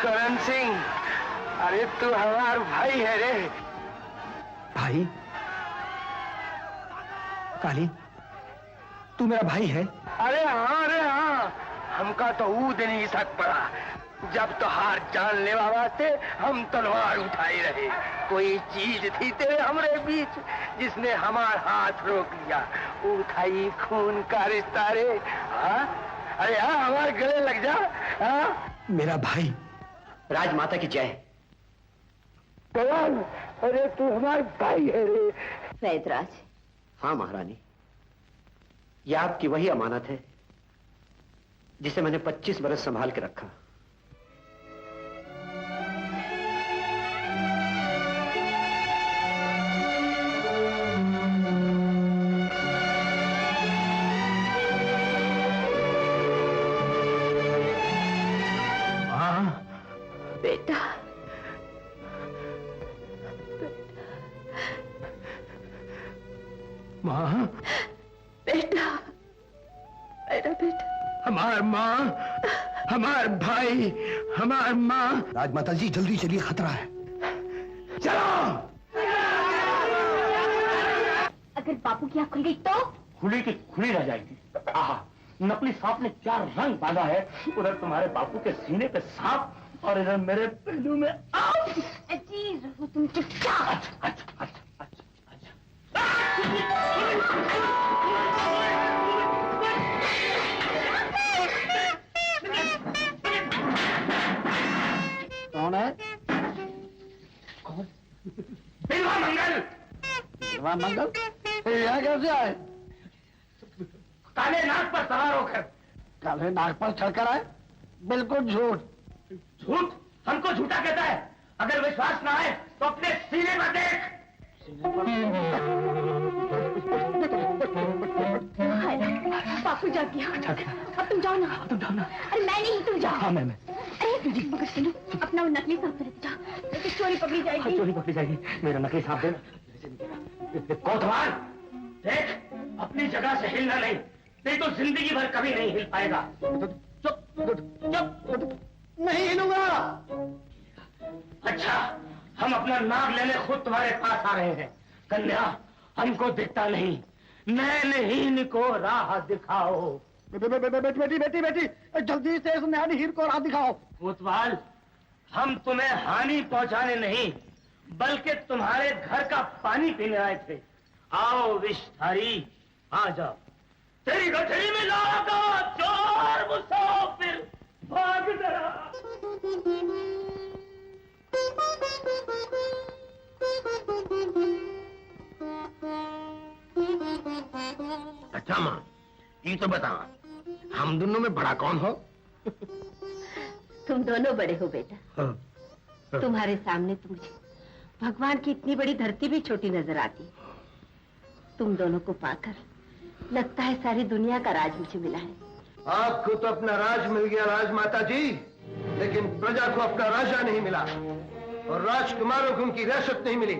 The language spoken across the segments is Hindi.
करण सिंह, अरे तू हमारा भाई है रे। भाई? काली, तू मेरा भाई है? अरे हाँ, हमका तो ऊ दिन ही शक पड़ा जब तो हार जानने वास्ते हम तलवार उठाए रहे। कोई चीज थी तेरे हमरे बीच जिसने हमारा हाथ रोक लिया। उठाई खून का रिश्ता रे। हाँ, अरे हाँ, हमारे गले लग जा। हाँ, मेरा भाई। राजमाता की जय। करण, अरे तू हमारा भाई है रे। वैदराज। हाँ महारानी, यह आपकी वही अमानत है जिसे मैंने 25 बरस संभाल के रखा। बेटा, माँ। बेटा, मेरा बेटा। हमार माँ, हमार भाई, हमार माँ। राजमाता जी जल्दी चलिए, खतरा है। चलो। अगर बापू की आँख खुल गई तो? खुली की खुली रह जाएगी। आहा, नकली सांप ने क्या रंग बांधा है। उधर तुम्हारे बापू के सीने पे सांप और इधर मेरे पहलू में अजीज हो तुम, चुपचाप। अच्छा। कौन है? कौन? बिलवा मंगल। बिलवा मंगल? यहाँ कैसे आए? काले नाग पर सवार होकर। काले नाग पर चढ़कर आए? बिल्कुल झूठ। झूठ? हमको झूठा कहता है। अगर विश्वास ना आए तो अपने सीने पर देख। बापू जाग गया। अब तुम जाओ ना। तुम जाओ ना। अरे मैं नहीं, तुम जाओ। हाँ मैं। अरे मगर सुनो, अपना वो नकली सांप से लेते जाओ, नहीं तो चोरी पकड़ी जाएगी। हाँ, चोरी पकड़ी जाएगी। मेरा नकली सांप देना। कोतवाल, देख, अपनी जगह से हिलना नहीं तो जिंदगी भर कभी नहीं हिल पाएगा। चुप। नहीं हिलूंगा। अच्छा, हम अपना नाग लेने खुद तुम्हारे पास आ रहे हैं। कन्या, हमको दिखता नहीं, नैनहीन को राह दिखाओ। बेटी, जल्दी से इस नैनी हीर को राह दिखाओ। कोतवाल, हम तुम्हें हानि पहुंचाने नहीं बल्कि तुम्हारे घर का पानी पीने आए थे। आओ विषधारी, आ जाओ। तेरी गठरी में लागा चोर मुसाफिर, भाग जरा। अच्छा माँ, ये तो बता, हम दोनों में बड़ा कौन हो? तुम दोनों बड़े हो बेटा। तुम्हारे सामने तो मुझे भगवान की इतनी बड़ी धरती भी छोटी नजर आती। तुम दोनों को पाकर लगता है सारी दुनिया का राज मुझे मिला है। आपको तो अपना राज मिल गया राजमाता जी, लेकिन प्रजा को अपना राजा नहीं मिला और राजकुमारों को उनकी रियासत नहीं मिली।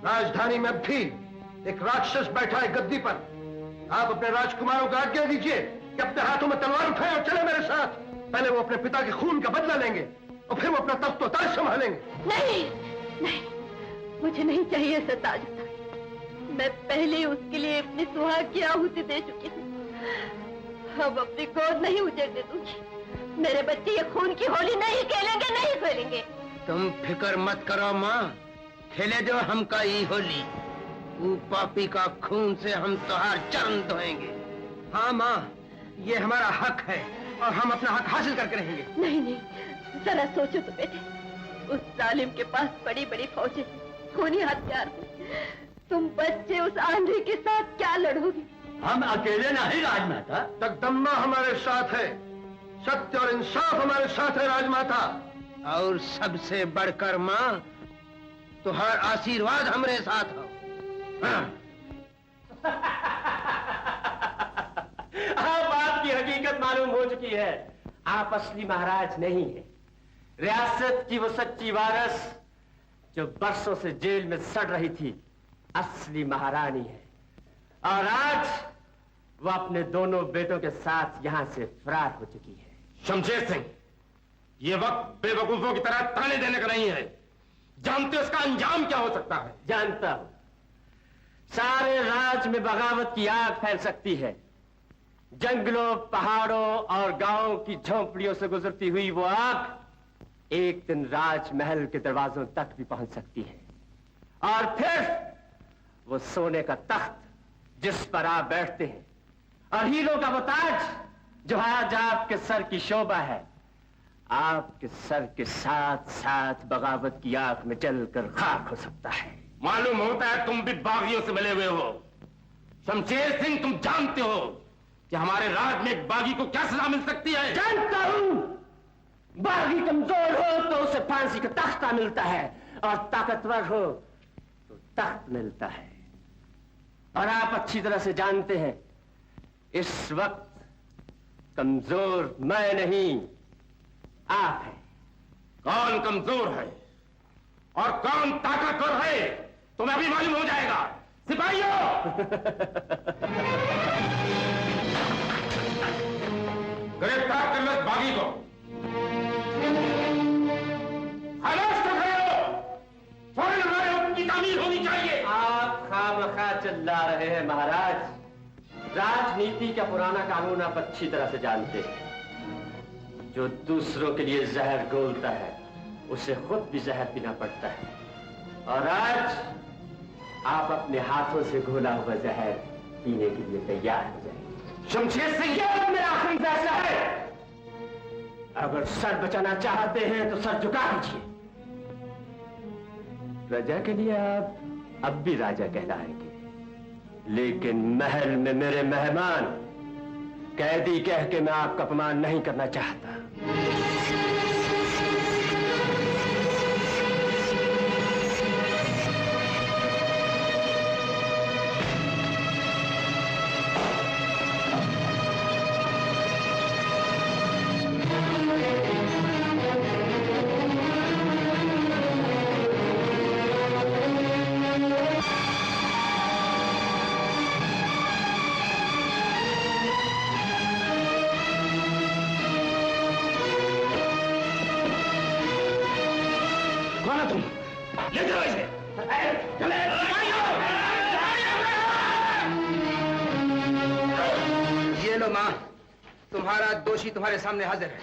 राजधानी में भी एक राक्षस बैठा है गद्दी पर। आप अपने राजकुमारों को आज्ञा दीजिए कि अपने हाथों में तलवार उठाएं और चले मेरे साथ। पहले वो अपने पिता के खून का बदला लेंगे और फिर वो अपना तख्त और ताज संभालेंगे। नहीं, मुझे नहीं चाहिए ऐसा ताज। मैं पहले ही उसके लिए अपनी सुहाग की आहुति दे चुकी हूँ। अब अपनी गोद नहीं उजड़ने दूंगी। मेरे बच्चे ये खून की होली नहीं खेलेंगे। तुम फिक्र मत करो माँ, खेले जो हम का ये होली। वो पापी का खून से हम तुहार चरण धोएंगे। हाँ माँ, ये हमारा हक है और हम अपना हक हासिल करके रहेंगे। नहीं, जरा सोचो तो बेटे, उस जालिम के पास बड़ी बड़ी फौजें, खूनी हथियार। तुम बच्चे उस आंधी के साथ क्या लड़ोगे? हम अकेले नहीं राजमाता। जगदम्बा हमारे साथ है, सत्य और इंसाफ हमारे साथ है राजमाता। और सबसे बढ़कर माँ, तुहार आशीर्वाद हमारे साथ हो। हाँ। अब आपकी हकीकत मालूम हो चुकी है। आप असली महाराज नहीं है, रियासत की वो सच्ची वारस जो बरसों से जेल में सड़ रही थी, असली महारानी है। और आज वो अपने दोनों बेटों के साथ यहां से फरार हो चुकी है। शमशेर सिंह, ये वक्त बेवकूफों की तरह ताने देने का नहीं है। जानते हो इसका अंजाम क्या हो सकता है? जानता हूं। सारे राज में बगावत की आग फैल सकती है। जंगलों, पहाड़ों और गांवों की झोंपड़ियों से गुजरती हुई वो आग एक दिन राजमहल के दरवाजों तक भी पहुंच सकती है। और फिर वो सोने का तख्त जिस पर आप बैठते हैं और हीरों का वो ताज जो आज आपके सर की शोभा है, आपके सर के साथ साथ बगावत की आग में जलकर खाक हो सकता है। मालूम होता है तुम भी बागियों से मिले हुए हो। शमशेर सिंह, तुम जानते हो कि हमारे राज में एक बागी को क्या सजा मिल सकती है? जानता हूं। बागी कमजोर हो तो उसे फांसी का तख्ता मिलता है और ताकतवर हो तो तख्त मिलता है। और आप अच्छी तरह से जानते हैं इस वक्त कमजोर मैं नहीं, आप हैं। कौन कमजोर है और कौन ताकतवर है तुम्हें अभी मालूम हो जाएगा। सिपाहियों, गिरफ्तार कर लो बागी को। खामोश तो खड़े हो, फौरन हमारे हुक्म की तामील होनी चाहिए। आप खामखा चिल्ला रहे हैं महाराज। राजनीति का पुराना कानून आप अच्छी तरह से जानते हैं। जो दूसरों के लिए जहर घोलता है उसे खुद भी जहर पीना पड़ता है। और आज आप अपने हाथों से घोला हुआ जहर पीने के लिए तैयार हो जाएंगे। शमशेर सिंह, यह मेरा आखिरी फैसला है। अगर सर बचाना चाहते हैं तो सर झुका दीजिए। प्रजा के लिए आप अब भी राजा कहलाएंगे, लेकिन महल में मेरे मेहमान कैदी कह के मैं आपका अपमान नहीं करना चाहता। तुम्हारा दोषी तुम्हारे सामने हाजिर है।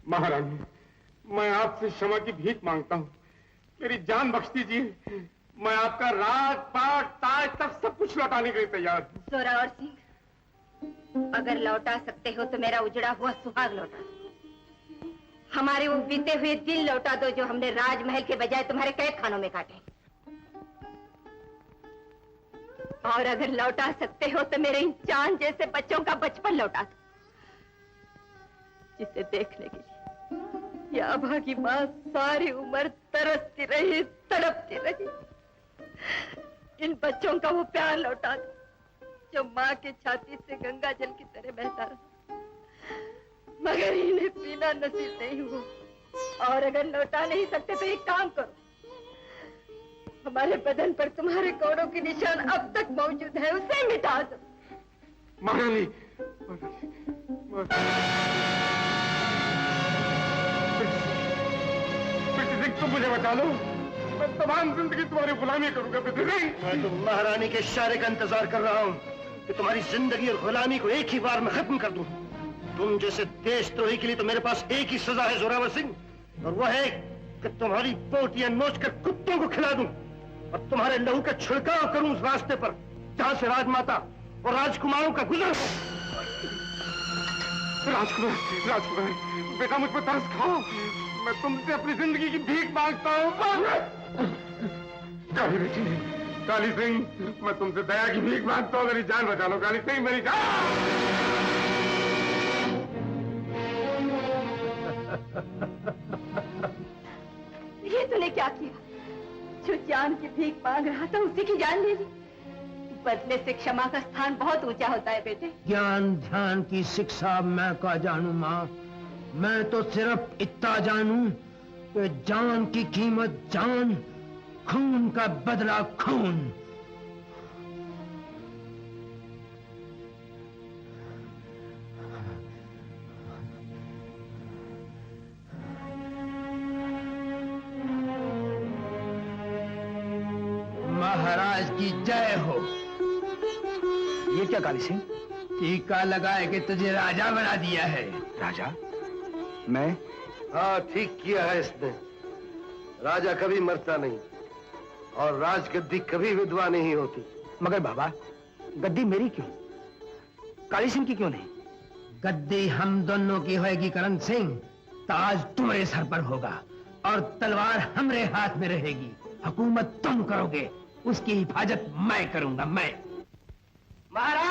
महारानी, मैं आपसे क्षमा की भीख मांगता हूँ। मेरी जान बख्श दीजिए। मैं आपका राज, पाट, ताज तक सब कुछ लौटाने के लिए तैयार हूँ। जोरावर सिंह, अगर लौटा सकते हो तो मेरा उजड़ा हुआ सुहाग लौटा दो। हमारे वो बीते हुए दिन लौटा दो जो हमने राजमहल के बजाय तुम्हारे कैद खानों में काटे। और अगर लौटा सकते हो तो मेरे इन चांद जैसे बच्चों का बचपन लौटा दो, जिसे देखने के लिए ये अभागी माँ सारी उम्र तरसती रही, तड़पती रही। इन बच्चों का वो प्यार लौटा दो जो माँ के छाती से गंगा जल की तरह बहता रहा, मगर इन्हें पीना नसीब नहीं हुआ। और अगर लौटा नहीं सकते तो एक काम करो, हमारे बदन पर तुम्हारे कोड़ों के निशान अब तक मौजूद है, उसे मिटा दो। महारानी, तुम मुझे बचा लो। मैं तमाम जिंदगी तुम्हारी गुलामी करूंगा। मैं तो महारानी के इशारे का इंतजार कर रहा हूँ कि तुम्हारी जिंदगी और गुलामी को एक ही बार में खत्म कर दूं। तुम जैसे देशद्रोही के लिए तो मेरे पास एक ही सजा है जोरावर सिंह, और वह है कि तुम्हारी पोटियां नोचकर कुत्तों को खिला दूं और तुम्हारे लहू का छिड़काव करूं उस रास्ते पर जहां से राजमाता और राजकुमारों का गुजर हो। राजकुमार, राजकुमार, बेटा मुझ पर तरस खाओ। मैं तुमसे अपनी जिंदगी की भीख मांगता हूँ। काली बेटी, काली सिंह, मैं तुमसे दया की भीख मांगता हूँ। मेरी जान बचा लो काली सिंह, मेरी जान। ये तूने क्या किया? जो जान की भीख मांग रहा था उसी की जान ले ली। बदले से क्षमा का स्थान बहुत ऊंचा होता है बेटे। ज्ञान ध्यान की शिक्षा मैं का जानू माँ, मैं तो सिर्फ इतना जानू कि जान की कीमत जान, खून का बदला खून। महाराज की जय हो। ये क्या काली सिंह? टीका लगाए कि तुझे राजा बना दिया है। राजा? मैं? हाँ, ठीक किया है इसने। राजा कभी मरता नहीं और राजगद्दी कभी विधवा नहीं होती। मगर बाबा, गद्दी मेरी क्यों, काली सिंह की क्यों नहीं? गद्दी हम दोनों की होगी करण सिंह। ताज तुम्हारे सर पर होगा और तलवार हमरे हाथ में रहेगी। हुकूमत तुम करोगे, उसकी हिफाजत मैं करूंगा। मैं। महाराज